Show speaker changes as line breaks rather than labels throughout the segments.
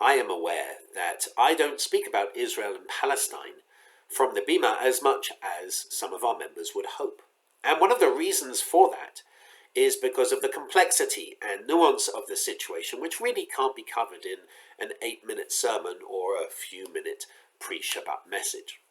I am aware that I don't speak about Israel and Palestine from the Bima as much as some of our members would hope. And one of the reasons for that is because of the complexity and nuance of the situation, which really can't be covered in an 8-minute sermon or a few-minute pre-Shabbat message.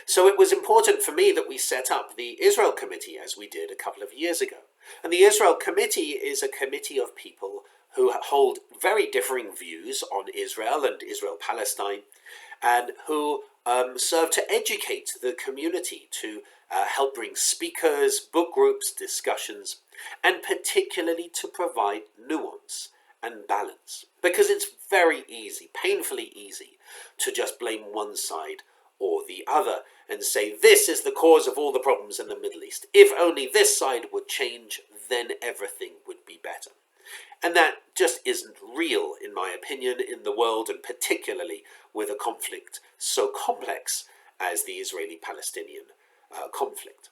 So it was important for me that we set up the Israel Committee, as we did a couple of years ago. And the Israel Committee is a committee of people who hold very differing views on Israel and Israel-Palestine, and who serve to educate the community, to help bring speakers, book groups, discussions, and particularly to provide nuance and balance. Because it's very easy, painfully easy, to just blame one side or the other and say this is the cause of all the problems in the Middle East. If only this side would change, then everything would be better. And that just isn't real, in my opinion, in the world, and particularly with a conflict so complex as the Israeli-Palestinian conflict.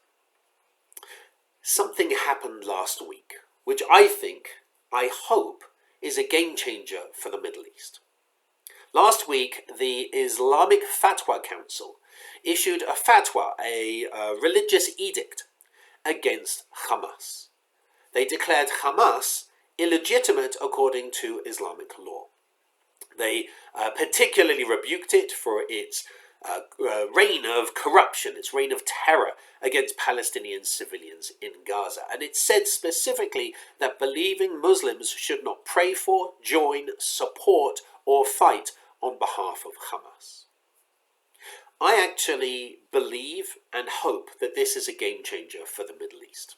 Something happened last week, which I hope, is a game changer for the Middle East. Last week, the Islamic Fatwa Council issued a fatwa, a religious edict, against Hamas. They declared Hamas illegitimate according to Islamic law. They particularly rebuked it for its reign of corruption, its reign of terror against Palestinian civilians in Gaza. And it said specifically that believing Muslims should not pray for, join, support, or fight on behalf of Hamas. I actually believe and hope that this is a game changer for the Middle East.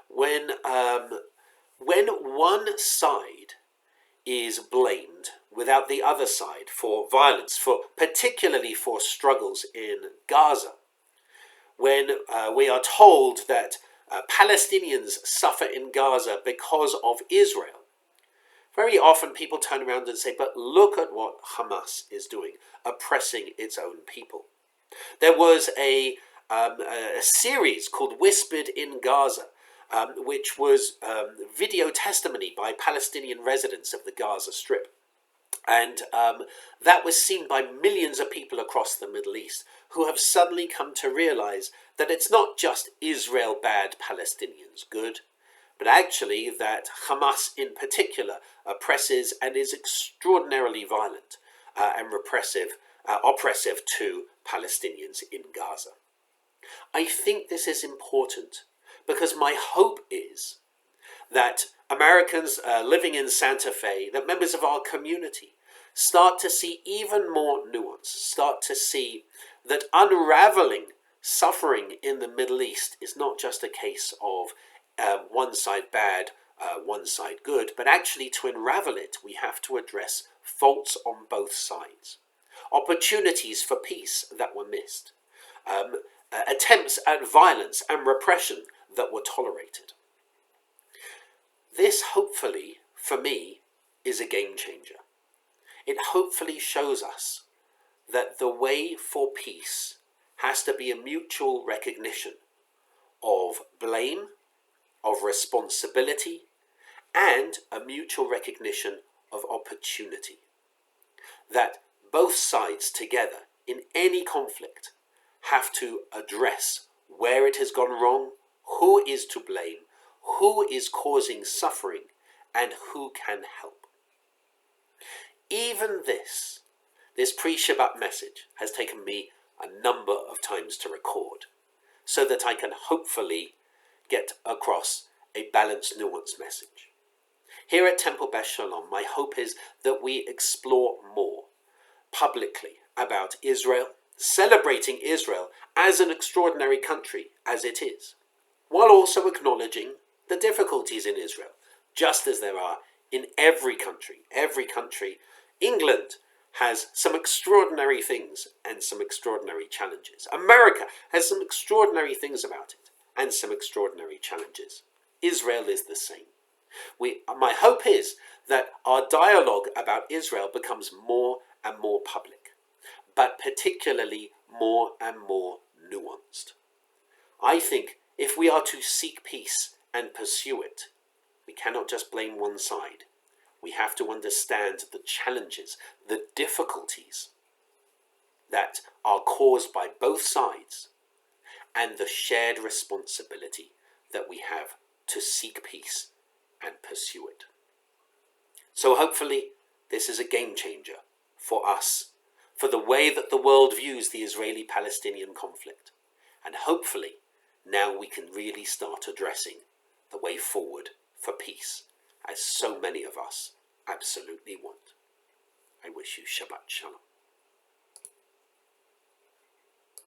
When one side is blamed without the other side for violence, particularly for struggles in Gaza, when we are told that Palestinians suffer in Gaza because of Israel, very often people turn around and say, but look at what Hamas is doing, oppressing its own people. There was a series called Whispered in Gaza, which was video testimony by Palestinian residents of the Gaza Strip. And that was seen by millions of people across the Middle East who have suddenly come to realize that it's not just Israel bad, Palestinians good, but actually that Hamas in particular oppresses and is extraordinarily violent and oppressive to Palestinians in Gaza. I think this is important because my hope is that Americans living in Santa Fe, that members of our community, start to see even more nuance, start to see that unraveling suffering in the Middle East is not just a case of one side bad, one side good, but actually to unravel it, we have to address faults on both sides, opportunities for peace that were missed, attempts at violence and repression that were tolerated. This, hopefully, for me, is a game changer. It hopefully shows us that the way for peace has to be a mutual recognition of blame, of responsibility, and a mutual recognition of opportunity. That both sides together, in any conflict, have to address where it has gone wrong, who is to blame, who is causing suffering, and who can help. Even this pre-Shabbat message has taken me a number of times to record, so that I can hopefully get across a balanced, nuanced message. Here at Temple Beth Shalom, my hope is that we explore more publicly about Israel, celebrating Israel as an extraordinary country as it is, while also acknowledging the difficulties in Israel, just as there are in every country. Every country. England has some extraordinary things and some extraordinary challenges. America has some extraordinary things about it and some extraordinary challenges. Israel is the same. My hope is that our dialogue about Israel becomes more and more public, but particularly more and more nuanced. I think if we are to seek peace and pursue it, we cannot just blame one side. We have to understand the challenges, the difficulties that are caused by both sides, and the shared responsibility that we have to seek peace and pursue it. So hopefully this is a game changer for us, for the way that the world views the Israeli-Palestinian conflict. And hopefully now we can really start addressing the way forward for peace, as so many of us absolutely want. I wish you Shabbat Shalom.